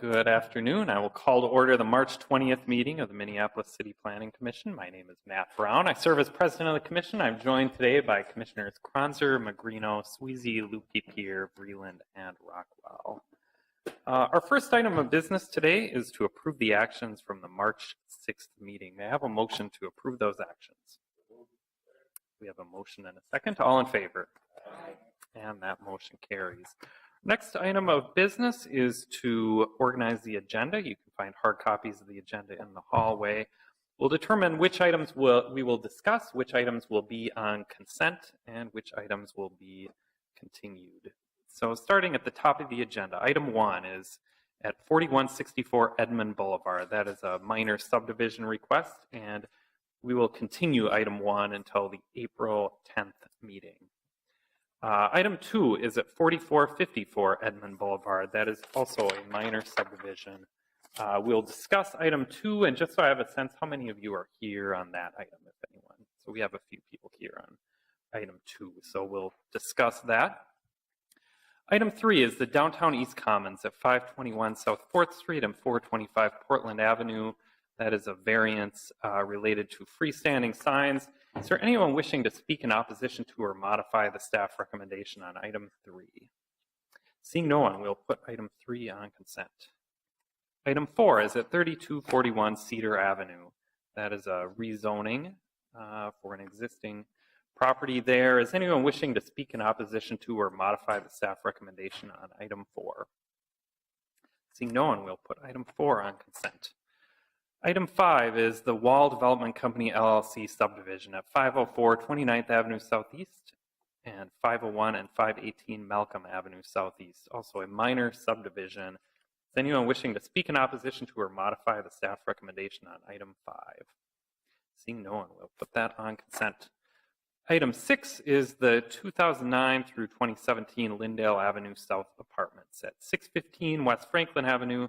Good afternoon. I will call to order the March 20th meeting of the Minneapolis City Planning Commission. My name is Matt Brown. I serve as president of the commission. I'm joined today by Commissioners Kronzer, Magrino, Sweezy, Lupke-Pier, Vreeland, and Rockwell. Our first item of business today is to approve the actions from the March 6th meeting. May I have a motion to approve those actions? We have a motion and a second. All in favor? And that motion carries. Next item of business is to organize the agenda. You can find hard copies of the agenda in the hallway. We'll determine which items we will discuss, which items will be on consent, and which items will be continued. So starting at the top of the agenda, item 1 is at 4164 Edmond Boulevard. That is a minor subdivision request, and we will continue item 1 until the April 10th meeting. Item 2 is at 4454 Edmond Boulevard. That is also a minor subdivision. We'll discuss item 2, and just so I have a sense, how many of you are here on that item, if anyone? So we have a few people here on item 2, so we'll discuss that. Item 3 is the Downtown East Commons at 521 South 4th Street and 425 Portland Avenue. That is a variance related to freestanding signs. Is there anyone wishing to speak in opposition to or modify the staff recommendation on item 3? Seeing no one, we'll put item 3 on consent. Item 4 is at 3241 Cedar Avenue. That is a rezoning for an existing property there. Is anyone wishing to speak in opposition to or modify the staff recommendation on item 4? Seeing no one, we'll put item 4 on consent. Item 5 is the Wall Development Company LLC subdivision at 504 29th Avenue Southeast and 501 and 518 Malcolm Avenue Southeast, also a minor subdivision. Is anyone wishing to speak in opposition to or modify the staff recommendation on item 5? Seeing no one, we'll put that on consent. Item 6 is the 2009 through 2017 Lindale Avenue South apartments at 615 West Franklin Avenue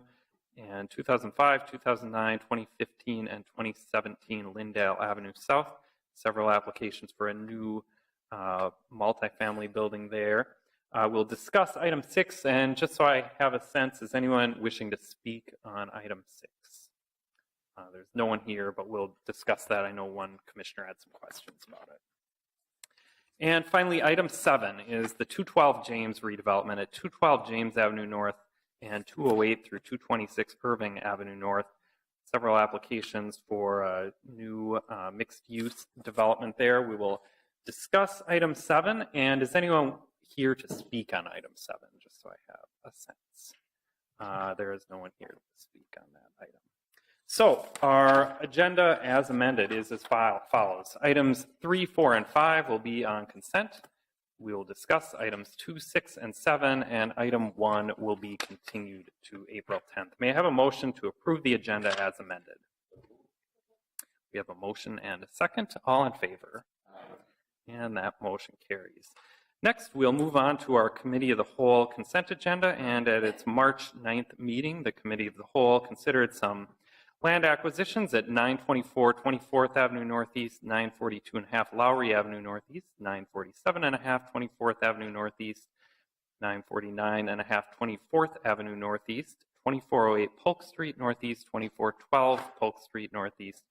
and 2005, 2009, 2015, and 2017 Lindale Avenue South. Several applications for a new multifamily building there. We'll discuss item 6, and just so I have a sense, is anyone wishing to speak on item 6? There's no one here, but we'll discuss that. I know one commissioner had some questions about it. And finally, item 7 is the 212 James redevelopment at 212 James Avenue North and 208 through 226 Irving Avenue North. Several applications for a new mixed-use development there. We will discuss item 7, and is anyone here to speak on item 7, just so I have a sense? There is no one here to speak on that item. So our agenda as amended is as follows. Items 3, 4, and 5 will be on consent. We will discuss items 2, 6, and 7, and item 1 will be continued to April 10th. May I have a motion to approve the agenda as amended? We have a motion and a second. All in favor? And that motion carries. Next, we'll move on to our Committee of the Whole consent agenda, and at its March 9th meeting, the Committee of the Whole considered some land acquisitions at 924 24th Avenue Northeast, 942.5 Lowry Avenue Northeast, 947.5 24th Avenue Northeast, 949.5 24th Avenue Northeast, 2408 Polk Street Northeast, 2412 Polk Street Northeast,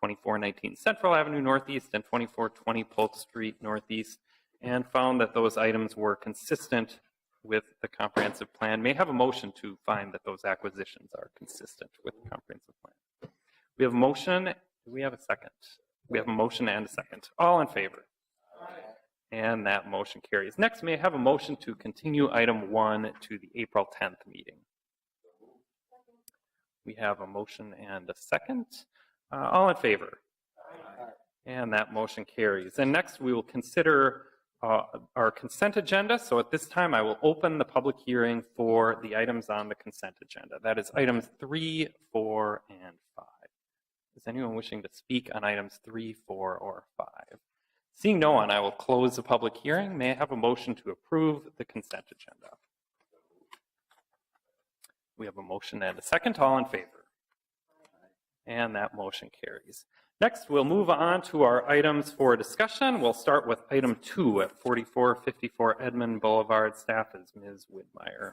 2419 Central Avenue Northeast, and 2420 Polk Street Northeast, and found that those items were consistent with the comprehensive plan. May I have a motion to find that those acquisitions are consistent with the comprehensive plan? We have a motion. Do we have a second? We have a motion and a second. All in favor? And that motion carries. Next, may I have a motion to continue item 1 to the April 10th meeting? We have a motion and a second. All in favor? And that motion carries. And next, we will consider our consent agenda. So at this time, I will open the public hearing for the items on the consent agenda. That is items 3, 4, and 5. Is anyone wishing to speak on items 3, 4, or 5? Seeing no one, I will close the public hearing. May I have a motion to approve the consent agenda? We have a motion and a second. All in favor? And that motion carries. Next, we'll move on to our items for discussion. We'll start with item 2 at 4454 Edmond Boulevard. Staff is Ms. Widmeyer.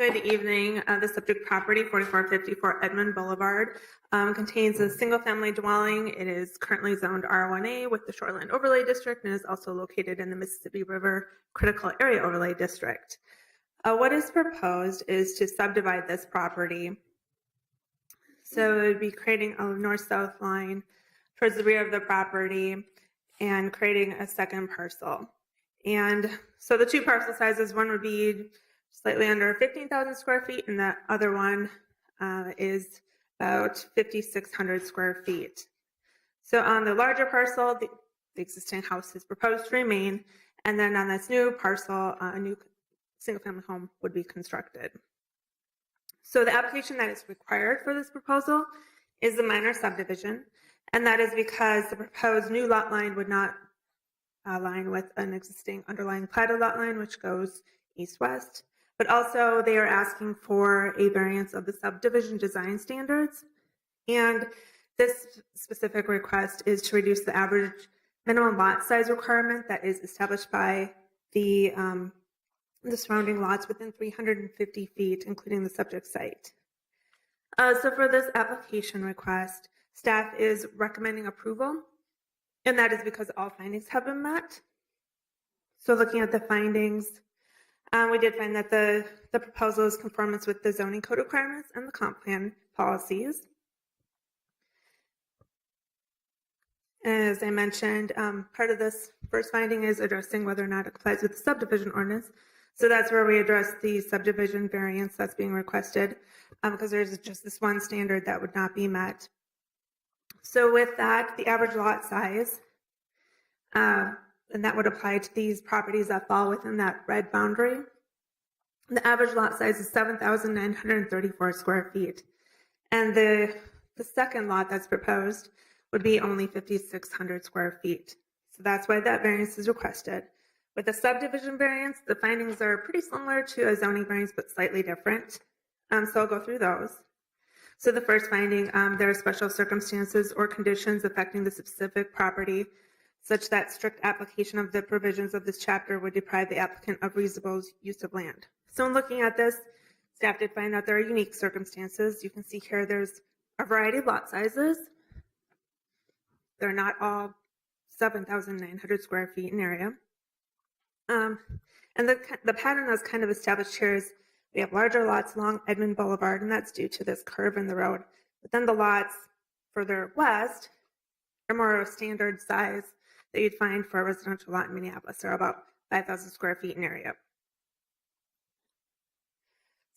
Good evening. The subject property, 4454 Edmond Boulevard, contains a single-family dwelling. It is currently zoned R1A with the Shoreline Overlay District and is also located in the Mississippi River Critical Area Overlay District. What is proposed is to subdivide this property. So it would be creating a north-south line towards the rear of the property and creating a second parcel. And so the two parcel sizes, one would be slightly under 15,000 square feet, and the other one is about 5,600 square feet. So on the larger parcel, the existing house is proposed to remain, and then on this new parcel, a new single-family home would be constructed. So the application that is required for this proposal is a minor subdivision, and that is because the proposed new lot line would not align with an existing underlying platted lot line, which goes east-west. But also they are asking for a variance of the subdivision design standards. And this specific request is to reduce the average minimum lot size requirement that is established by the surrounding lots within 350 feet, including the subject site. So for this application request, staff is recommending approval, and that is because all findings have been met. So looking at the findings, we did find that the proposal is conformance with the zoning code requirements and the comp plan policies. As I mentioned, part of this first finding is addressing whether or not it complies with the subdivision ordinance. So that's where we address the subdivision variance that's being requested, because there's just this one standard that would not be met. So with that, the average lot size, and that would apply to these properties that fall within that red boundary. The average lot size is 7,934 square feet. And the second lot that's proposed would be only 5,600 square feet. So that's why that variance is requested. With the subdivision variance, the findings are pretty similar to a zoning variance, but slightly different. So I'll go through those. So the first finding, there are special circumstances or conditions affecting the specific property such that strict application of the provisions of this chapter would deprive the applicant of reasonable use of land. So in looking at this, staff did find that there are unique circumstances. You can see here there's a variety of lot sizes. They're not all 7,900 square feet in area. And the pattern that's kind of established here is we have larger lots along Edmond Boulevard, and that's due to this curve in the road. But then the lots further west are more of a standard size that you'd find for a residential lot in Minneapolis. They're about 5,000 square feet in area.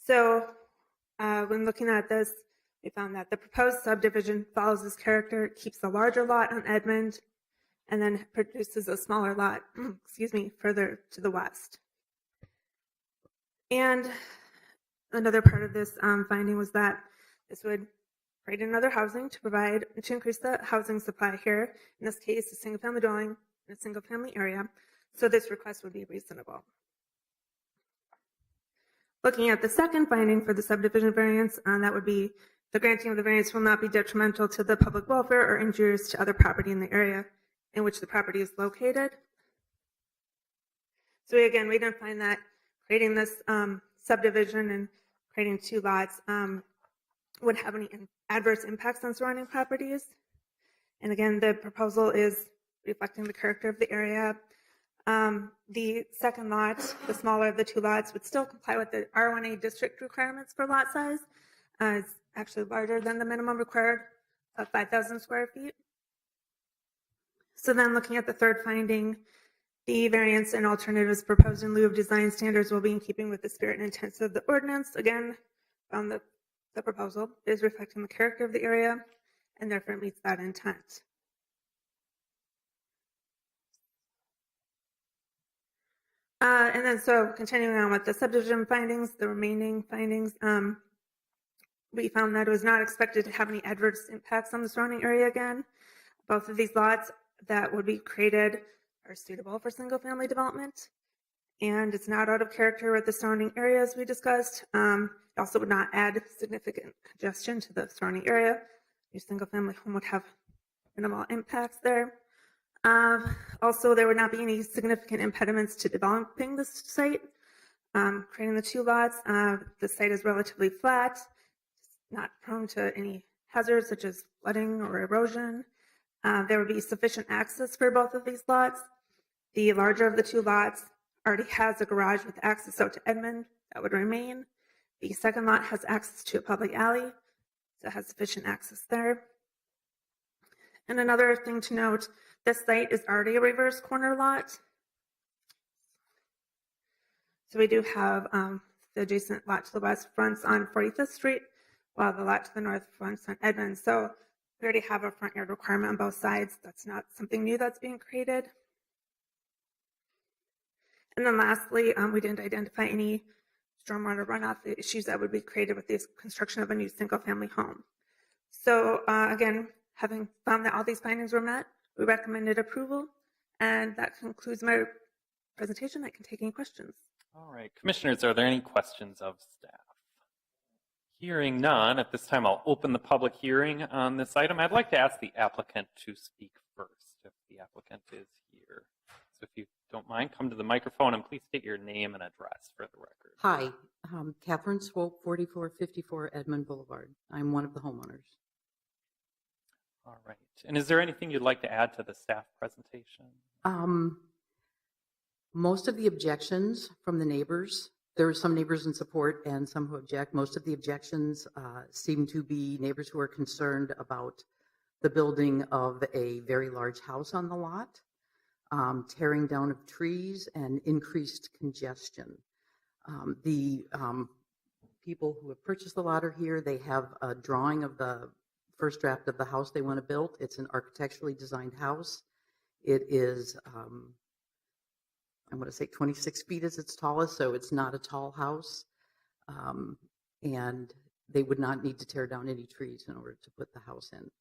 So when looking at this, we found that the proposed subdivision follows this character, keeps the larger lot on Edmond, and then produces a smaller lot, further to the west. And another part of this finding was that this would create another housing to increase the housing supply here. In this case, a single-family dwelling in a single-family area. So this request would be reasonable. Looking at the second finding for the subdivision variance, that would be the granting of the variance will not be detrimental to the public welfare or injurious to other property in the area in which the property is located. So again, we didn't find that creating this subdivision and creating two lots would have any adverse impacts on surrounding properties. And again, the proposal is reflecting the character of the area. The second lot, the smaller of the two lots, would still comply with the R1A district requirements for lot size. It's actually larger than the minimum required of 5,000 square feet. So then looking at the third finding, the variance and alternatives proposed in lieu of design standards will be in keeping with the spirit and intent of the ordinance. Again, found that the proposal is reflecting the character of the area and therefore meets that intent. And then so continuing on with the subdivision findings, the remaining findings, we found that it was not expected to have any adverse impacts on the surrounding area again. Both of these lots that would be created are suitable for single-family development, and it's not out of character with the surrounding areas we discussed. It also would not add significant congestion to the surrounding area. Your single-family home would have minimal impacts there. Also, there would not be any significant impediments to developing this site. Creating the two lots, the site is relatively flat, not prone to any hazards such as flooding or erosion. There would be sufficient access for both of these lots. The larger of the two lots already has a garage with access out to Edmond that would remain. The second lot has access to a public alley, so it has sufficient access there. And another thing to note, this site is already a reverse corner lot. So we do have the adjacent lot to the west fronts on 45th Street, while the lot to the north fronts on Edmond. So we already have a front yard requirement on both sides. That's not something new that's being created. And then lastly, we didn't identify any stormwater runoff issues that would be created with the construction of a new single-family home. So again, having found that all these findings were met, we recommended approval. And that concludes my presentation. I can take any questions. All right, commissioners, are there any questions of staff? Hearing none, at this time I'll open the public hearing on this item. I'd like to ask the applicant to speak first, if the applicant is here. So if you don't mind, come to the microphone and please state your name and address for the record. Hi, Catherine Swope, 4454 Edmond Boulevard. I'm one of the homeowners. All right, and is there anything you'd like to add to the staff presentation? Most of the objections from the neighbors, there are some neighbors in support and some who object. Most of the objections seem to be neighbors who are concerned about the building of a very large house on the lot, tearing down of trees, and increased congestion. The people who have purchased the lot are here. They have a drawing of the first draft of the house they want to build. It's an architecturally designed house. It is I'm going to say 26 feet is its tallest, so it's not a tall house. And they would not need to tear down any trees in order to put the house in.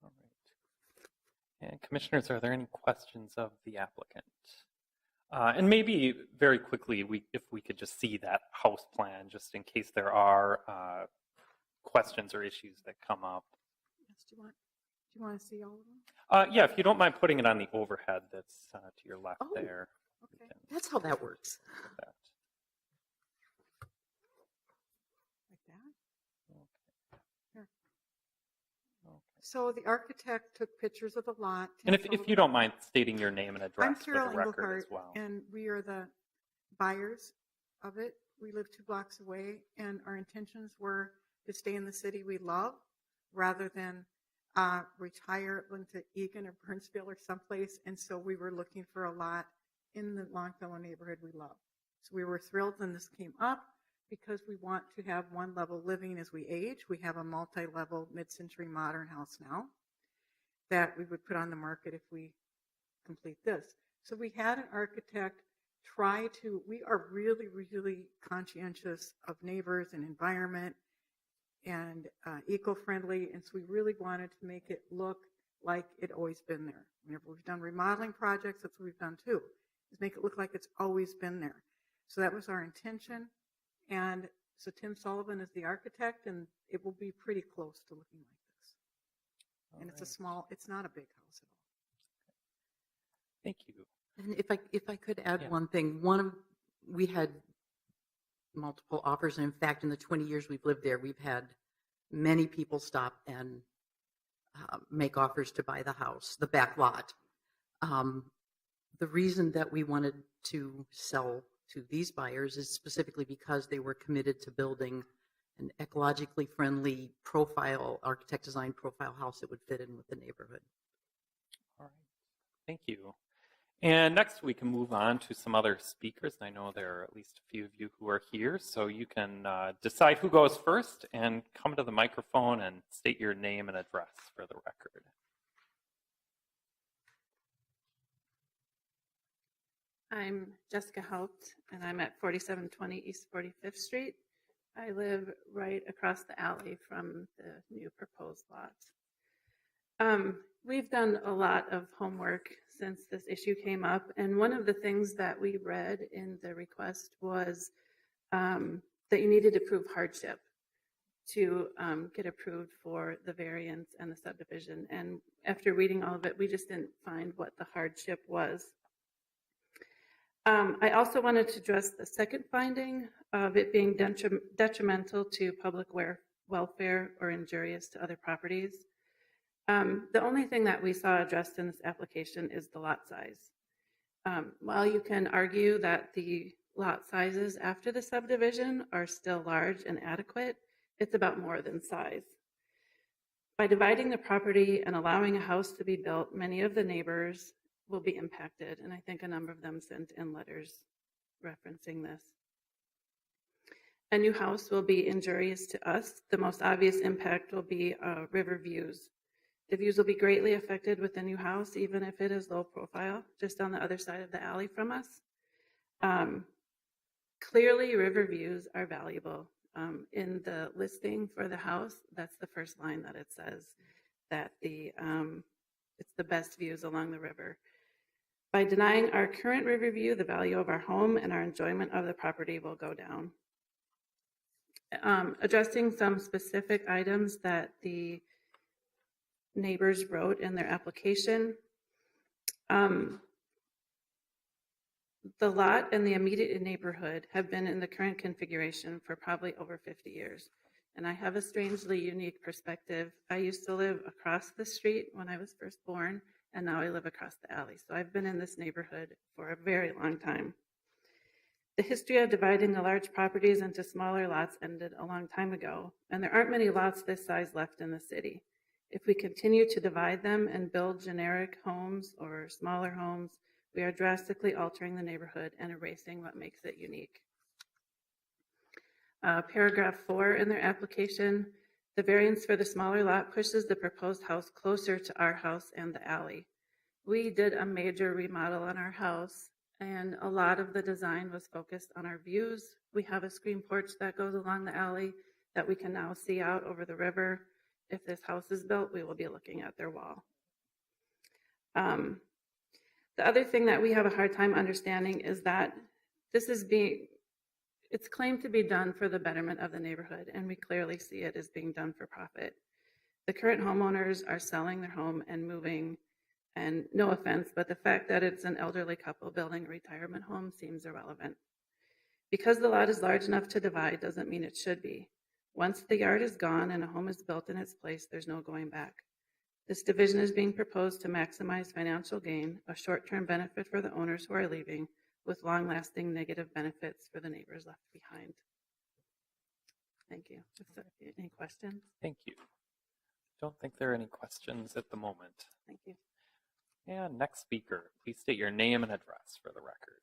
All right. And commissioners, are there any questions of the applicant? And maybe very quickly, if we could just see that house plan, just in case there are questions or issues that come up. Yes, do you want to see all of them? Yeah, if you don't mind putting it on the overhead that's to your left there. Okay. That's how that works. That. Like that? Okay. Here. Okay. So the architect took pictures of the lot. And if you don't mind stating your name and address I'm for Carol the record Engelhard, as well. and we are the buyers of it. We live 2 blocks away, and our intentions were to stay in the city we love rather than retire into Eagan or Burnsville or someplace. And so we were looking for a lot in the Longfellow neighborhood we love. So we were thrilled when this came up because we want to have one level living as we age. We have a multi-level mid-century modern house now that we would put on the market if we complete this. So we had an architect we are really, really conscientious of neighbors and environment and eco-friendly, and so we really wanted to make it look like it always been there. Whenever we've done remodeling projects, that's what we've done too, is make it look like it's always been there. So that was our intention, and so Tim Sullivan is the architect, and it will be pretty close to looking like this. And it's it's not a big house at all. Thank you. And if I could add Yeah. one thing, we had multiple offers, and in fact, in the 20 years we've lived there, we've had many people stop and make offers to buy the house, the back lot. The reason that we wanted to sell to these buyers is specifically because they were committed to building an ecologically friendly profile, architect design profile house that would fit in with the neighborhood. All right. Thank you. And next we can move on to some other speakers. I know there are at least a few of you who are here, so you can decide who goes first and come to the microphone and state your name and address for the record. I'm Jessica Haupt, and I'm at 4720 East 45th Street. I live right across the alley from the new proposed lot. We've done a lot of homework since this issue came up, and one of the things that we read in the request was that you needed to prove hardship to get approved for the variance and the subdivision. And after reading all of it, we just didn't find what the hardship was. I also wanted to address the second finding of it being detrimental to public welfare or injurious to other properties. The only thing that we saw addressed in this application is the lot size. While you can argue that the lot sizes after the subdivision are still large and adequate, it's about more than size. By dividing the property and allowing a house to be built, many of the neighbors will be impacted, and I think a number of them sent in letters referencing this. A new house will be injurious to us. The most obvious impact will be river views. The views will be greatly affected with the new house, even if it is low profile, just on the other side of the alley from us. Clearly, river views are valuable. In the listing for the house, that's the first line that it says, that it's the best views along the river. By denying our current river view, the value of our home and our enjoyment of the property will go down. Addressing some specific items that the neighbors wrote in their application. The lot and the immediate neighborhood have been in the current configuration for probably over 50 years. And I have a strangely unique perspective. I used to live across the street when I was first born, and now I live across the alley. So I've been in this neighborhood for a very long time. The history of dividing the large properties into smaller lots ended a long time ago, and there aren't many lots this size left in the city. If we continue to divide them and build generic homes or smaller homes, we are drastically altering the neighborhood and erasing what makes it unique. Paragraph 4 in their application, the variance for the smaller lot pushes the proposed house closer to our house and the alley. We did a major remodel on our house, and a lot of the design was focused on our views. We have a screen porch that goes along the alley that we can now see out over the river. If this house is built, we will be looking at their wall. The other thing that we have a hard time understanding is that it's claimed to be done for the betterment of the neighborhood, and we clearly see it as being done for profit. The current homeowners are selling their home and moving, and no offense, but the fact that it's an elderly couple building a retirement home seems irrelevant. Because the lot is large enough to divide doesn't mean it should be. Once the yard is gone and a home is built in its place, there's no going back. This division is being proposed to maximize financial gain, a short-term benefit for the owners who are leaving, with long-lasting negative benefits for the neighbors left behind. Thank you. Any questions? Thank you. Don't think there are any questions at the moment. Thank you. And next speaker, please state your name and address for the record.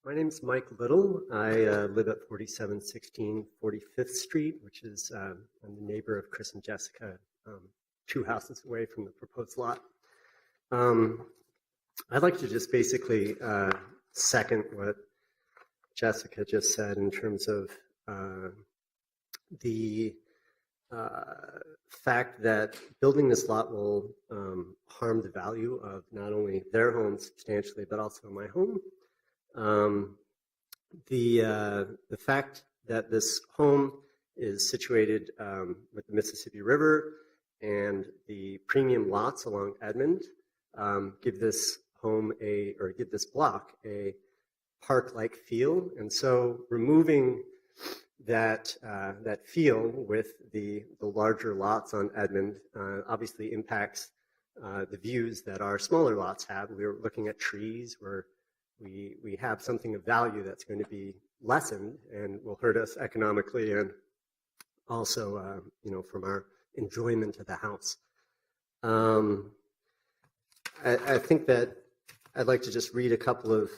My name's Mike Little. I live at 4716 45th Street, which is I'm the neighbor of Chris and Jessica, 2 houses away from the proposed lot. I'd like to just basically second what Jessica just said in terms of the fact that building this lot will harm the value of not only their home substantially, but also my home. The fact that this home is situated with the Mississippi River and the premium lots along Edmond give this home give this block a park-like feel, and so removing that feel with the larger lots on Edmond obviously impacts the views that our smaller lots have. We were looking at trees where we have something of value that's going to be lessened and will hurt us economically and also from our enjoyment of the house. I think that I'd like to just read a couple of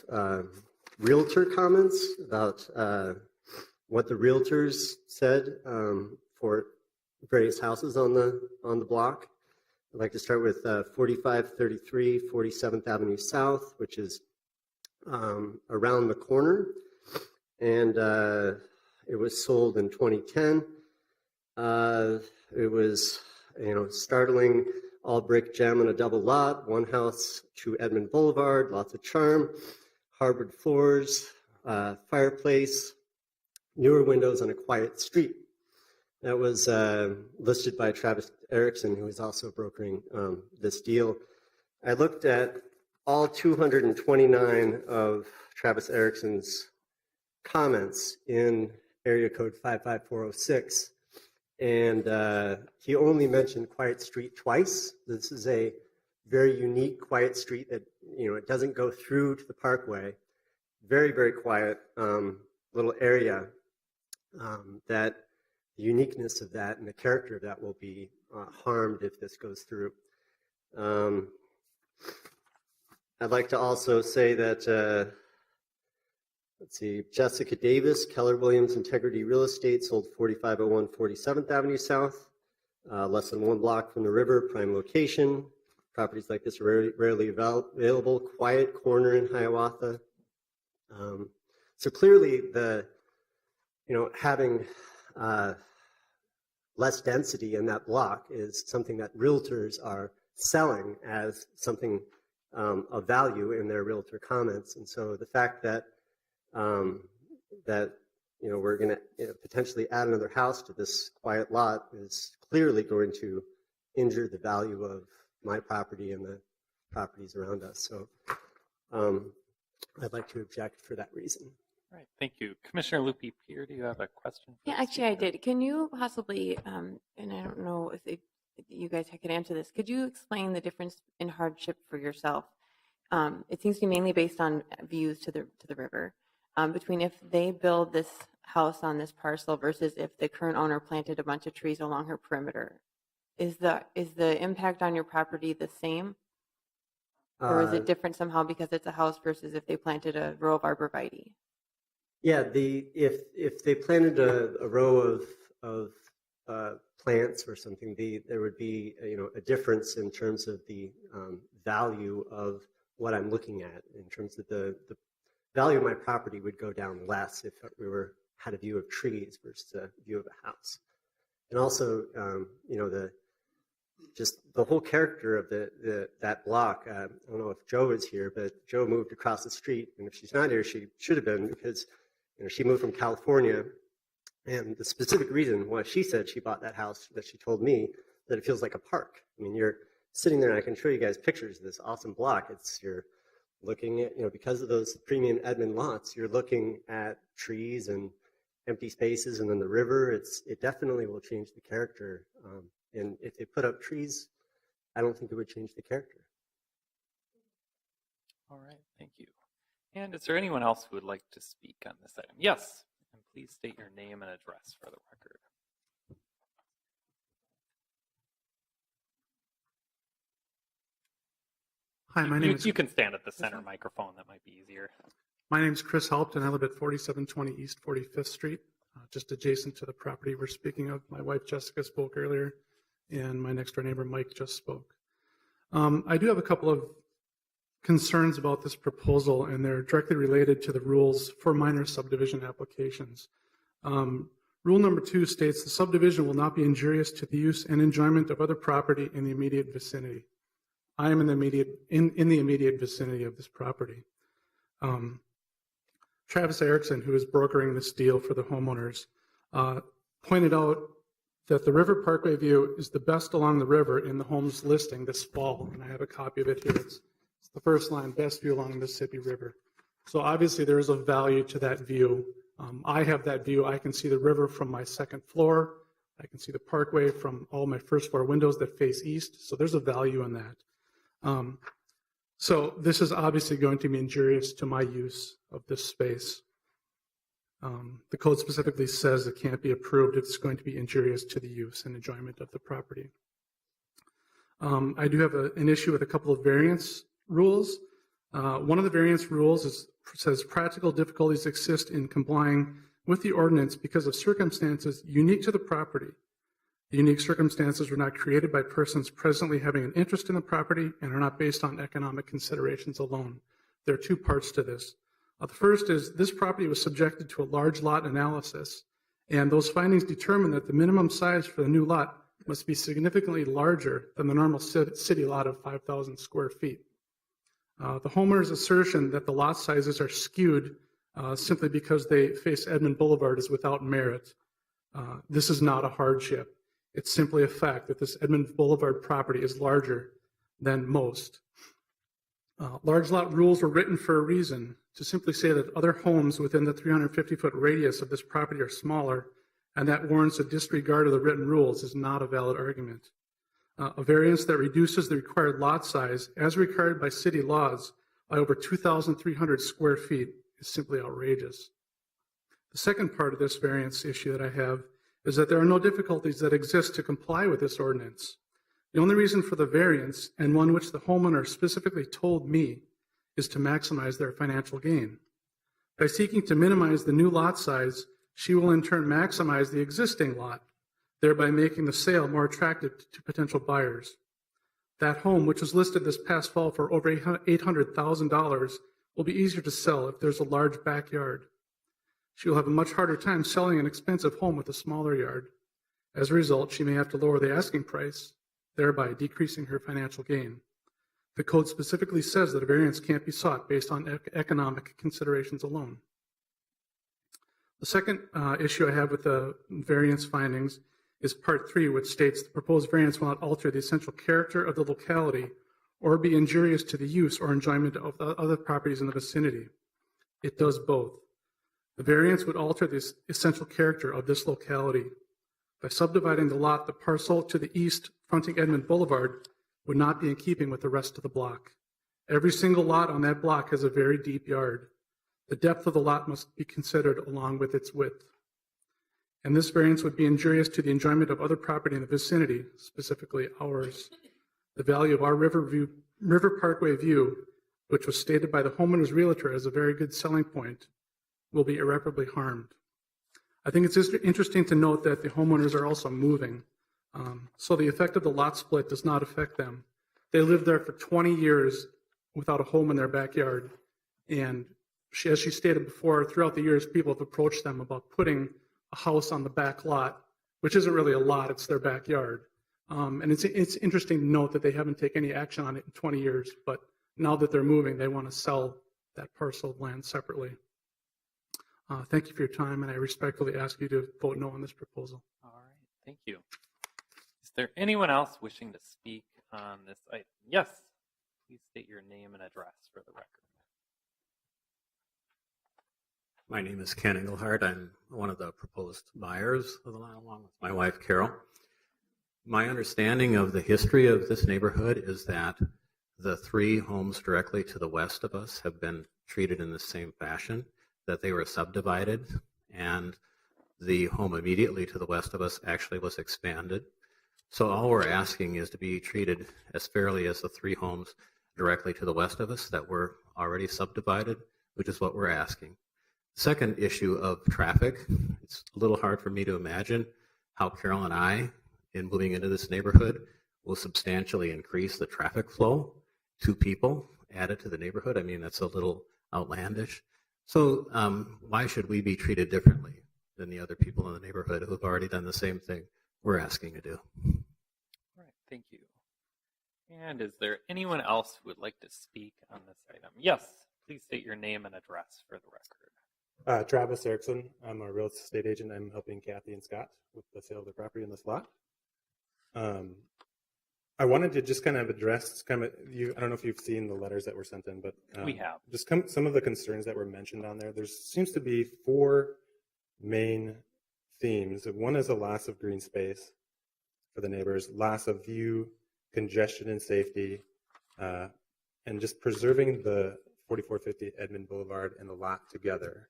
realtor comments about what the realtors said for various houses on the block. I'd like to start with 4533 47th Avenue South, which is around the corner, and it was sold in 2010. It was, startling, all brick gem on a double lot, 1 house to Edmond Boulevard, lots of charm, hardwood floors, fireplace, newer windows on a quiet street. That was listed by Travis Erickson, who is also brokering this deal. I looked at all 229 of Travis Erickson's comments in area code 55406. And he only mentioned Quiet Street twice. This is a very unique quiet street that, it doesn't go through to the parkway. Very, very quiet little area that the uniqueness of that and the character of that will be harmed if this goes through. I'd like to also say that, let's see, Jessica Davis, Keller Williams Integrity Real Estate, sold 4501 47th Avenue South, less than 1 block from the river, prime location. Properties like this are rarely available, quiet corner in Hiawatha. So clearly having less density in that block is something that realtors are selling as something of value in their realtor comments. And so the fact that we're going to potentially add another house to this quiet lot is clearly going to injure the value of my property and the properties around us. So I'd like to object for that reason. All right, thank you. Commissioner Lupi Peer, do you have a question? Yeah, actually I did. Can you possibly, and I don't know if you guys could answer this, could you explain the difference in hardship for yourself? It seems to be mainly based on views to the river, between if they build this house on this parcel versus if the current owner planted a bunch of trees along her perimeter. Is the impact on your property the same? Or is it different somehow because it's a house versus if they planted a row of arborvitae? Yeah, if they planted a row of plants or something, there would be a difference in terms of the value of what I'm looking at. In terms of the value of my property would go down less if we had a view of trees versus a view of a house. And also, the whole character of that block. I don't know if Joe is here, but Joe moved across the street, and if she's not here, she should have been, because she moved from California. And the specific reason why she said she bought that house, that she told me, that it feels like a park. I mean, you're sitting there, and I can show you guys pictures of this awesome block. You're looking at, because of those premium Edmond lots, you're looking at trees and empty spaces, and then the river. It definitely will change the character. And if they put up trees, I don't think it would change the character. All right, thank you. And is there anyone else who would like to speak on this item? Yes, and please state your name and address for the record. Hi, my name is. You can stand at the center microphone. That might be easier. My name is Chris Helpt, and I live at 4720 East 45th Street, just adjacent to the property we're speaking of. My wife Jessica spoke earlier, and my next door neighbor Mike just spoke. I do have a couple of concerns about this proposal, and they're directly related to the rules for minor subdivision applications. Rule number 2 states the subdivision will not be injurious to the use and enjoyment of other property in the immediate vicinity. I am in the immediate vicinity of this property. Travis Erickson, who is brokering this deal for the homeowners, pointed out that the River Parkway view is the best along the river in the homes listing this fall, and I have a copy of it here. It's the first line, best view along the Mississippi River. So obviously there is a value to that view. I have that view. I can see the river from my second floor. I can see the parkway from all my first floor windows that face east. So there's a value in that. So this is obviously going to be injurious to my use of this space. The code specifically says it can't be approved if it's going to be injurious to the use and enjoyment of the property. I do have an issue with a couple of variance rules. One of the variance rules says practical difficulties exist in complying with the ordinance because of circumstances unique to the property. The unique circumstances were not created by persons presently having an interest in the property and are not based on economic considerations alone. There are two parts to this. The first is this property was subjected to a large lot analysis, and those findings determined that the minimum size for the new lot must be significantly larger than the normal city lot of 5,000 square feet. The homeowner's assertion that the lot sizes are skewed simply because they face Edmond Boulevard is without merit. This is not a hardship. It's simply a fact that this Edmond Boulevard property is larger than most. Large lot rules were written for a reason, to simply say that other homes within the 350-foot radius of this property are smaller, and that warrants a disregard of the written rules is not a valid argument. A variance that reduces the required lot size, as required by city laws, by over 2,300 square feet is simply outrageous. The second part of this variance issue that I have is that there are no difficulties that exist to comply with this ordinance. The only reason for the variance, and one which the homeowner specifically told me, is to maximize their financial gain. By seeking to minimize the new lot size, she will in turn maximize the existing lot, thereby making the sale more attractive to potential buyers. That home, which was listed this past fall for over $800,000, will be easier to sell if there's a large backyard. She will have a much harder time selling an expensive home with a smaller yard. As a result, she may have to lower the asking price, thereby decreasing her financial gain. The code specifically says that a variance can't be sought based on economic considerations alone. The second issue I have with the variance findings is Part 3, which states the proposed variance will not alter the essential character of the locality or be injurious to the use or enjoyment of the other properties in the vicinity. It does both. The variance would alter the essential character of this locality. By subdividing the lot, the parcel to the east fronting Edmond Boulevard would not be in keeping with the rest of the block. Every single lot on that block has a very deep yard. The depth of the lot must be considered along with its width. And this variance would be injurious to the enjoyment of other property in the vicinity, specifically ours. The value of our River Parkway view, which was stated by the homeowner's realtor as a very good selling point, will be irreparably harmed. I think it's interesting to note that the homeowners are also moving. So the effect of the lot split does not affect them. They lived there for 20 years without a home in their backyard. And as she stated before, throughout the years, people have approached them about putting a house on the back lot, which isn't really a lot, it's their backyard. And it's interesting to note that they haven't taken any action on it in 20 years, but now that they're moving, they want to sell that parcel of land separately. Thank you for your time, and I respectfully ask you to vote no on this proposal. All right, thank you. Is there anyone else wishing to speak on this item? Yes, please state your name and address for the record. My name is Ken Engelhard. I'm one of the proposed buyers of the land along with my wife, Carol. My understanding of the history of this neighborhood is that the three homes directly to the west of us have been treated in the same fashion, that they were subdivided, and the home immediately to the west of us actually was expanded. So all we're asking is to be treated as fairly as the three homes directly to the west of us that were already subdivided, which is what we're asking. Second issue of traffic, it's a little hard for me to imagine how Carol and I, in moving into this neighborhood, will substantially increase the traffic flow. 2 people added to the neighborhood. I mean, that's a little outlandish. So why should we be treated differently than the other people in the neighborhood who have already done the same thing we're asking to do? All right, thank you. And is there anyone else who would like to speak on this item? Yes, please state your name and address for the record. Travis Erickson. I'm a real estate agent. I'm helping Kathy and Scott with the sale of the property in this lot. I wanted to just kind of address I don't know if you've seen the letters that were sent in, but We have. just some of the concerns that were mentioned on there. There seems to be 4 main themes. One is a loss of green space for the neighbors, loss of view, congestion and safety, and just preserving the 4450 Edmond Boulevard and the lot together.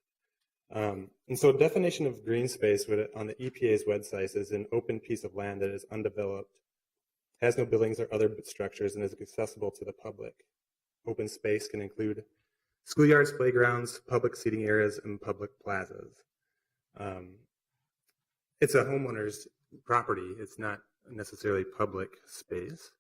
And so definition of green space on the EPA's website is an open piece of land that is undeveloped, has no buildings or other structures, and is accessible to the public. Open space can include schoolyards, playgrounds, public seating areas, and public plazas. It's a homeowner's property. It's not necessarily public space.